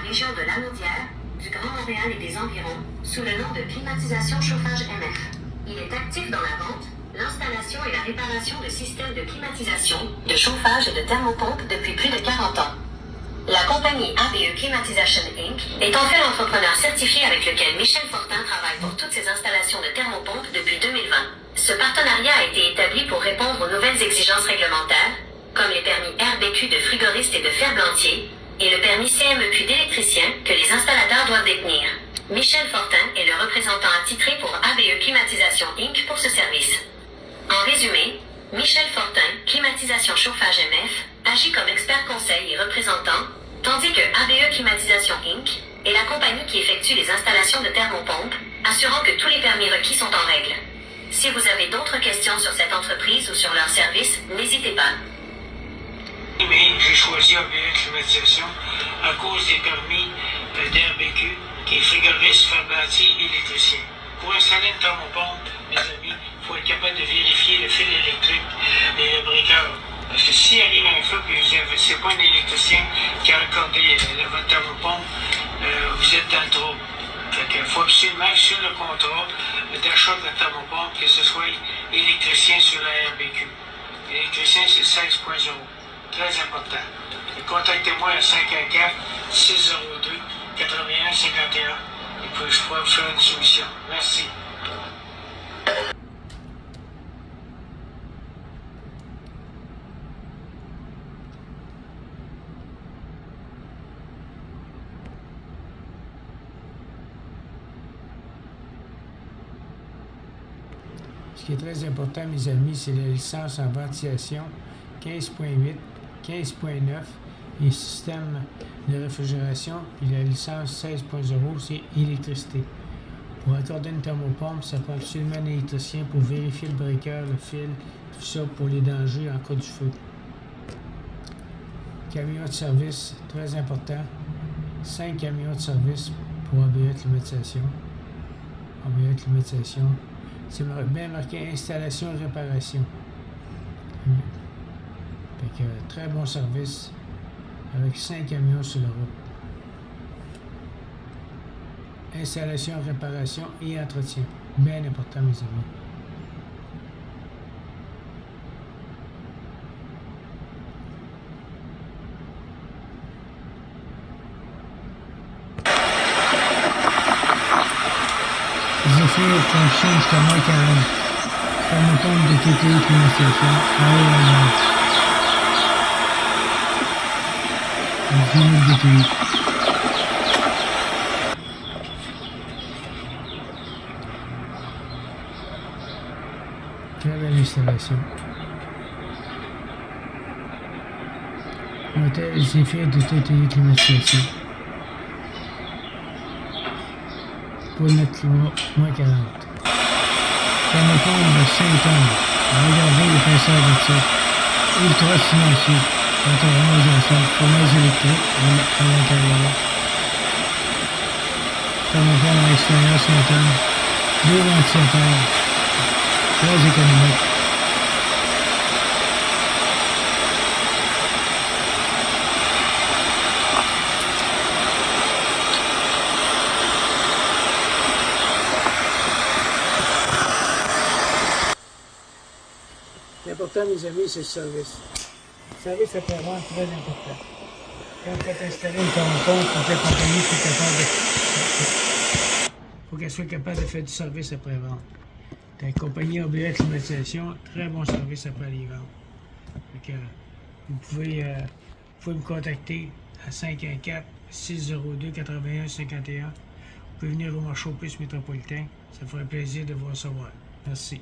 région de Lanaudière, du Grand Montréal et des environs, sous le nom de Climatisation Chauffage MF. Il est actif dans la vente, l'installation et la réparation de systèmes de climatisation, de chauffage et de thermopompe depuis plus de 40 ans. La compagnie ABE Climatisation Inc. est en fait l'entrepreneur certifié avec lequel Michel Fortin travaille pour toutes ses installations de thermopompe depuis 2020. Ce partenariat a été établi pour répondre aux nouvelles exigences réglementaires, comme les permis RBQ de frigoriste et de ferblantier, et le permis CMEQ d'électricien que les installateurs doivent détenir. Michel Fortin est le représentant attitré pour ABE Climatisation Inc. pour ce service. En résumé, Michel Fortin, Climatisation Chauffage MF, agit comme expert conseil et représentant, tandis que ABE Climatisation Inc. est la compagnie qui effectue les installations de thermopompes, assurant que tous les permis requis sont en règle. Si vous avez d'autres questions sur cette entreprise ou sur leur service, n'hésitez pas. Mais j'ai choisi ABE Climatisation à cause des permis d'RBQ, qui est frigoriste, ferblantier et électricien. Pour installer une thermopompe, mes amis, il faut être capable de vérifier le fil électrique et le breaker. Parce que s'il arrive un feu et c'est pas un électricien qui a accordé votre thermopompe, vous êtes dans le trouble. Fait qu'il faut absolument sur le contrat d'achat de la thermopompe que ce soit électricien sur la RBQ. L'électricien, c'est 16.0. Très important. Et contactez-moi à 514-602-8151 et puis je pourrai vous faire une soumission. Merci. Ce qui est très important, mes amis, c'est la licence en ventilation 15.8, 15.9 et système de réfrigération, puis la licence 16.0, c'est électricité. Pour accorder une thermopompe, ça prend absolument un électricien pour vérifier le breaker, le fil, tout ça pour les dangers en cas du feu. Camion de service, très important. 5 camions de service pour ABE Climatisation. ABE Climatisation. C'est bien marqué installation et réparation. Fait que, très bon service avec 5 camions sur la route. Installation, réparation et entretien. Bien important, mes amis. J'ai fait une fonction jusqu'à moins 40. Par mon compte de TTI Climatisation. De TTI. Très belle installation. Motel et effets de TTI Climatisation. Pour notre climat, moins 40. Thermopompe de 5 tonnes. Regardez l'épaisseur de ça. Ultra silencieux. Autorisation, fromage électrique à l'intérieur. Thermopompe à l'extérieur 5 tonnes. 2 ventilateurs. Très économique. L'important, mes amis, c'est le service. Le service après-vente, très important. Quand vous faites installer une thermopompe, il faut que la compagnie soit capable faut qu'elle soit capable de faire du service après-vente. La compagnie ABE Climatisation, très bon service après les ventes. Vous pouvez me contacter à 514-602-8151. Vous pouvez venir au marché aux puces métropolitain. Ça ferait plaisir de vous recevoir. Merci.